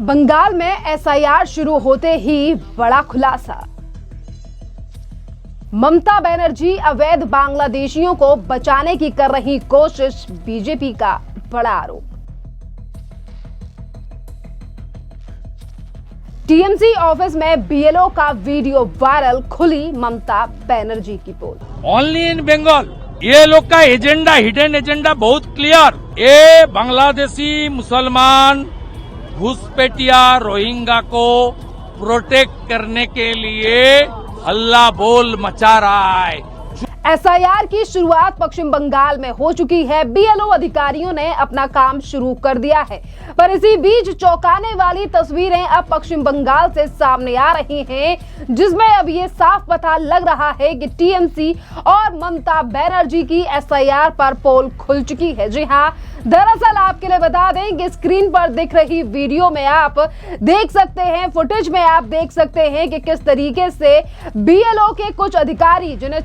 बंगाल में एसआईआर शुरू होते ही बड़ा खुलासा। ममता बनर्जी अवैध बांग्लादेशियों को बचाने की कर रही कोशिश, बीजेपी का बड़ा आरोप। टीएमसी ऑफिस में बीएलओ का वीडियो वायरल, खुली ममता बनर्जी की पोल। ओनली इन बंगाल ये लोग का एजेंडा, हिडन एजेंडा बहुत क्लियर। ये बांग्लादेशी मुसलमान घुसपैठिया रोहिंग्या को प्रोटेक्ट करने के लिए हल्ला बोल मचा रहा है। एसआईआर की शुरुआत पश्चिम बंगाल में हो चुकी है। बीएलओ अधिकारियों ने अपना काम शुरू कर दिया है, पर इसी बीच चौंकाने वाली तस्वीरें अब पश्चिम बंगाल से सामने आ रही हैं, जिसमें अब ये साफ पता लग रहा है कि टीएमसी और ममता बनर्जी की एसआईआर पर पोल खुल चुकी है। जी हां, दरअसल आपके लिए बता दें कि स्क्रीन पर दिख रही वीडियो में आप देख सकते हैं, फुटेज में आप देख सकते हैं कि किस तरीके से बीएलओ के कुछ अधिकारी, जिन्हें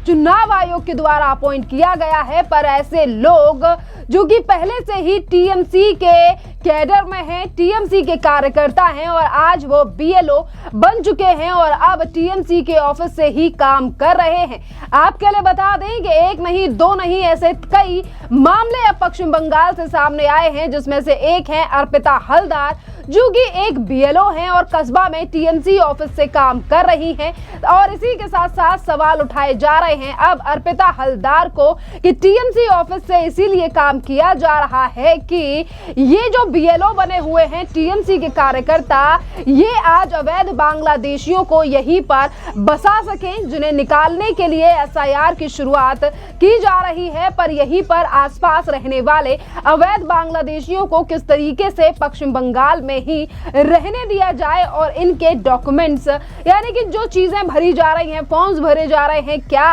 चुनाव आयोग के द्वारा अपॉइंट किया गया है, पर ऐसे लोग जो कि पहले से ही टीएमसी के कैडर में हैं, टीएमसी के कार्यकर्ता हैं और आज वो बीएलओ बन चुके हैं और अब टीएमसी के ऑफिस से ही काम कर रहे हैं। आपके लिए बता दें कि एक नहीं, दो नहीं, ऐसे कई मामले अब पश्चिम बंगाल से सामने आए हैं, जिसमें से एक है अर्पिता हलदार, जो कि एक बीएलओ हैं और कस्बा में टीएमसी ऑफिस से काम कर रही हैं। और इसी के साथ साथ सवाल उठाए जा रहे हैं अब अर्पिता हलदार को कि टीएमसी ऑफिस से इसीलिए काम किया जा रहा है कि ये जो बीएलओ बने हुए हैं टीएमसी के कार्यकर्ता, ये आज अवैध बांग्लादेशियों को यहीं पर बसा सकें, जिन्हें निकालने के लिए एसआईआर की शुरुआत की जा रही है। पर यहीं पर आसपास रहने वाले अवैध बांग्लादेशियों को किस तरीके से पश्चिम बंगाल में ही रहने दिया जाए और इनके डॉक्यूमेंट्स, यानी कि जो चीजें भरी जा रही हैं, फॉर्म्स भरे जा रहे हैं, क्या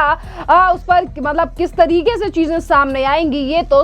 उस पर मतलब किस तरीके से चीजें सामने आएंगी, ये तो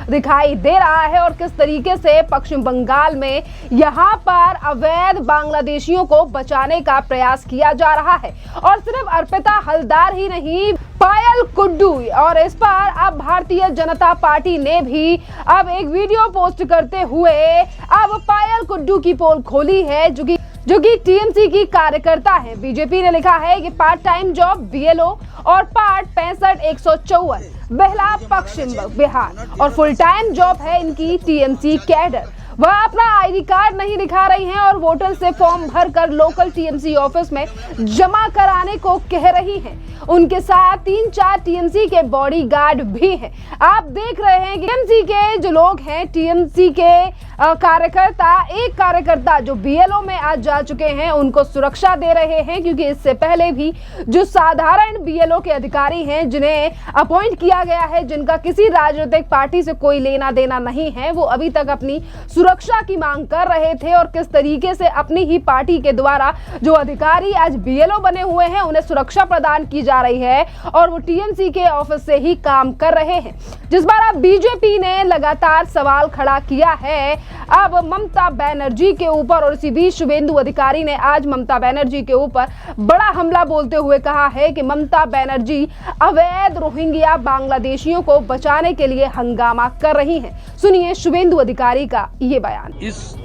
दिखाई दे रहा है। और किस तरीके से पश्चिम बंगाल में यहाँ पर अवैध बांग्लादेशियों को बचाने का प्रयास किया जा रहा है। और सिर्फ अर्पिता हलदार ही नहीं, पायल कुड्डू, और इस पर अब भारतीय जनता पार्टी ने भी अब एक वीडियो पोस्ट करते हुए अब पायल कुड्डू की पोल खोली है, जो कि टीएमसी की कार्यकर्ता है। बीजेपी ने लिखा है कि पार्ट टाइम जॉब बीएलओ और पार्ट 65-154 बेहला पश्चिम बिहार, और फुल टाइम जॉब है इनकी टीएमसी कैडर। वह अपना आईडी कार्ड नहीं दिखा रही हैं और वोटर से फॉर्म भरकर लोकल टीएमसी ऑफिस में जमा कराने को कह रही हैं। उनके साथ 3-4 टीएमसी के बॉडीगार्ड भी हैं। आप देख रहे हैं कि टीएमसी के जो लोग हैं, टीएमसी के कार्यकर्ता, एक कार्यकर्ता जो बीएलओ में आज जा चुके हैं, उनको सुरक्षा दे रहे हैं, क्योंकि इससे पहले भी जो साधारण बीएलओ के अधिकारी हैं, जिन्हें अपॉइंट किया गया है, जिनका किसी राजनीतिक पार्टी से कोई लेना देना नहीं है, वो अभी तक अपनी सुरक्षा की मांग कर रहे थे। और किस तरीके से अपनी ही पार्टी के द्वारा जो अधिकारी आज बीएलओ बने हुए हैं, उन्हें सुरक्षा प्रदान की जा रही है और वो टीएमसी के ऑफिस से ही काम कर रहे हैं, जिस पर अब बीजेपी ने लगातार सवाल खड़ा किया है अब ममता बनर्जी के ऊपर। और इसी बीच शुभेंदु अधिकारी ने आज ममता बनर्जी के ऊपर बड़ा हमला बोलते हुए कहा है कि ममता बनर्जी अवैध रोहिंग्या बांग्लादेशियों को बचाने के लिए हंगामा कर रही हैं। सुनिए शुभेंदु अधिकारी का ये बयान। इस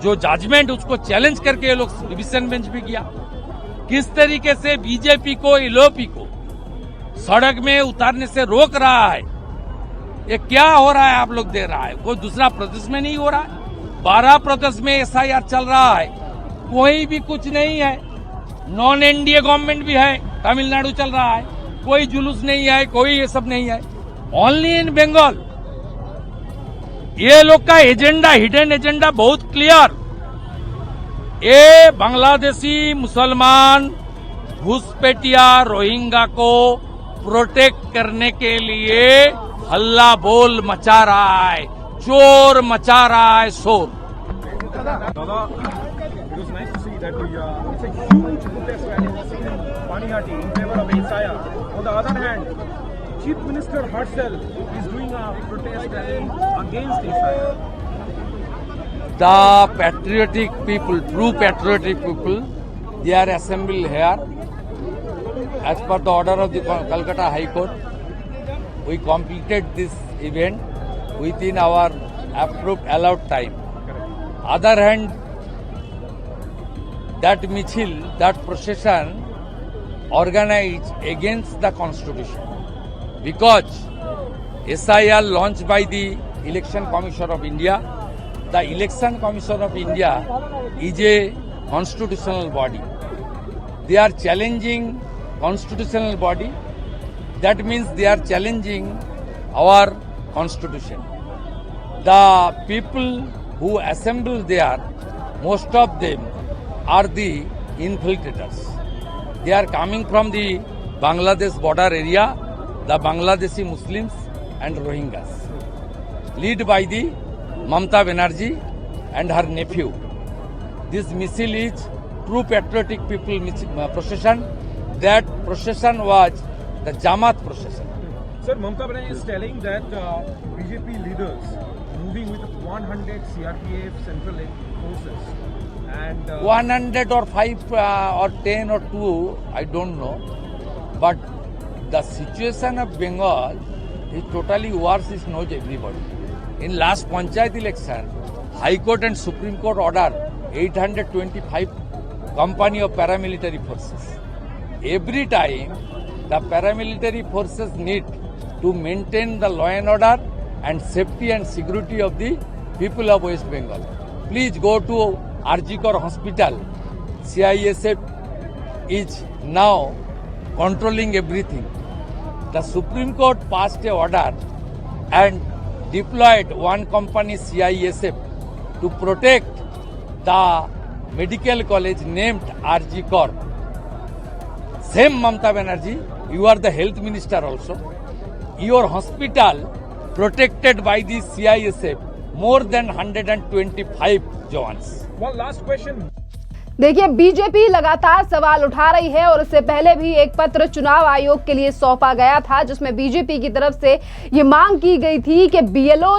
जो जजमेंट, उसको चैलेंज करके ये लोग डिवीजन बेंच पे किया। किस तरीके से बीजेपी को, एलओपी को सड़क में उतारने से रोक रहा है, ये क्या हो रहा है आप लोग दे रहा है। कोई दूसरा प्रदेश में नहीं हो रहा है, 12 प्रदेश में एसआईआर चल रहा है, कोई भी कुछ नहीं है। नॉन एनडीए गवर्नमेंट भी है, तमिलनाडु चल रहा है, कोई जुलूस नहीं है, कोई ये सब नहीं है। ओनली इन बंगाल ये लोग का एजेंडा, हिडन एजेंडा बहुत क्लियर। ये बांग्लादेशी मुसलमान घुसपैठिया रोहिंग्या को प्रोटेक्ट करने के लिए हल्ला बोल मचा रहा है, चोर मचा रहा है शोर। Chief Minister herself is doing a protest against Israel. The patriotic people, true patriotic people, they are assembled here as per the order of the Calcutta High Court. We completed this event within our approved allowed time. Other hand, that michil, that procession organized against the constitution, because SIR launched by the Election Commission of India. The Election Commission of India is a constitutional body. They are challenging constitutional body. That means they are challenging our constitution. The people who assemble there, most of them are the infiltrators. They are coming from the Bangladesh border area, the Bangladeshi Muslims and Rohingyas, led by the Mamata Banerjee and her nephew. This misil is true patriotic people procession. That procession was the Jamaat procession. Sir, Mamata Banerjee is telling that BJP leaders moving with 100 CRPF Central forces and 100 or 5 or 10 or 2, I don't know. But the situation of Bengal is totally worse, it knows everybody. In last Panchayat election, High Court and Supreme Court ordered 825 company of paramilitary forces. Every time the paramilitary forces need to maintain the law and order and safety and security of the people of West Bengal. Please go to Arjikar Hospital. CISF is now controlling everything. The Supreme Court passed a order and deployed one company CISF to protect the medical college named Arjikar. Same Mamata Banerjee, you are the health minister also. Your hospital protected by the CISF, more than 125 jawans. one last question. देखिए, BJP लगातार सवाल उठा रही है और इससे पहले भी एक पत्र चुनाव आयोग के लिए सौंपा गया था, जिसमें बीजेपी की तरफ से ये मांग की गई थी कि बीएलओ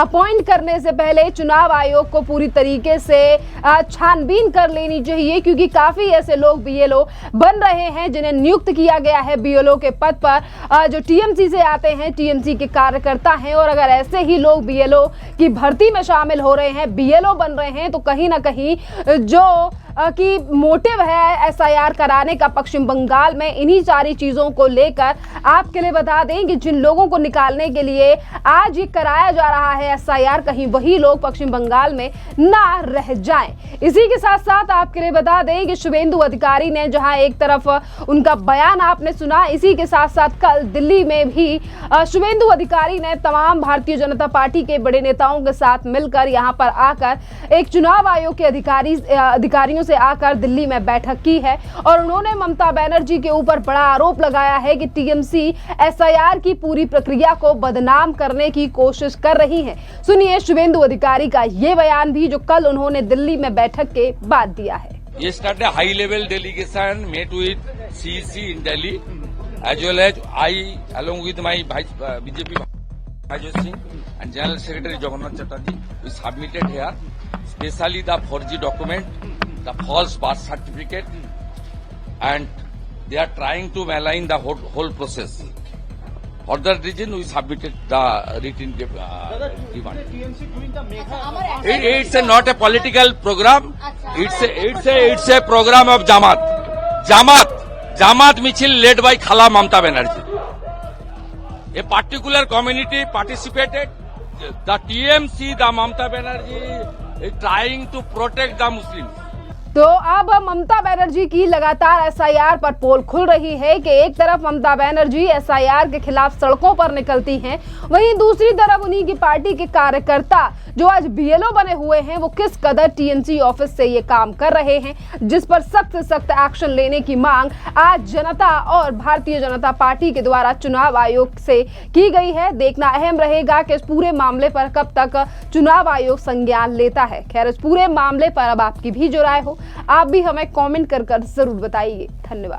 अपॉइंट करने से पहले चुनाव आयोग को पूरी तरीके से छानबीन कर लेनी चाहिए, क्योंकि काफी ऐसे लोग बीएलओ बन रहे हैं जिन्हें नियुक्त किया गया है बीएलओ के पद पर, जो टीएमसी से आते हैं, टीएमसी के कार्यकर्ता हैं। और अगर ऐसे ही लोग बीएलओ की भर्ती में शामिल हो रहे हैं, बीएलओ बन रहे हैं, तो कहीं ना कहीं जो कि मोटिव है एसआईआर कराने का पश्चिम बंगाल में, इन्हीं सारी चीजों को लेकर आपके लिए बता दें कि जिन लोगों को निकालने के लिए आज ये कराया जा रहा है एसआईआर, कहीं वही लोग पश्चिम बंगाल में ना रह जाएं। इसी के साथ साथ आपके लिए बता दें कि शुभेंदु अधिकारी ने जहां एक तरफ उनका बयान आपने सुना, इसी के साथ साथ कल दिल्ली में भी शुभेंदु अधिकारी ने तमाम भारतीय जनता पार्टी के बड़े नेताओं के साथ मिलकर यहां पर आकर एक चुनाव आयोग के अधिकारियों से आकर दिल्ली में बैठक की है और उन्होंने ममता बनर्जी के ऊपर बड़ा आरोप लगाया है कि टीएमसी एसआईआर की पूरी प्रक्रिया को बदनाम करने की कोशिश कर रही है। सुनिए शुभेंदु अधिकारी का ये बयान भी, जो कल उन्होंने दिल्ली में बैठक के बाद दिया है। Yesterday, high-level delegation met with CEC in Delhi, as well as I, along with my BJP Bhajan Singh and General Secretary Jagannath Chatterjee, we submitted here, especially the 4G document, the false birth certificate, and they are trying to malign the whole process. For that reason, we submitted the written demand. It's not a political program. It's a program of Jamaat Michil led by Khala Mamata Banerjee. A particular community participated. The TMC, the Mamata Banerjee, is trying to protect the Muslims. तो अब ममता बनर्जी की लगातार SIR पर पोल खुल रही है कि एक तरफ ममता बनर्जी एसआईआर के खिलाफ सड़कों पर निकलती हैं, वहीं दूसरी तरफ उन्हीं की पार्टी के कार्यकर्ता जो आज बीएलओ बने हुए हैं, वो किस कदर टीएमसी ऑफिस से ये काम कर रहे हैं, जिस पर सख्त से सख्त एक्शन लेने की मांग आज जनता और भारतीय जनता पार्टी के द्वारा चुनाव आयोग से की गई है। देखना अहम रहेगा कि इस पूरे मामले पर कब तक चुनाव आयोग संज्ञान लेता है। खैर, इस पूरे मामले पर अब आपकी भी जो राय हो, आप भी हमें कमेंट कर जरूर बताइए। धन्यवाद।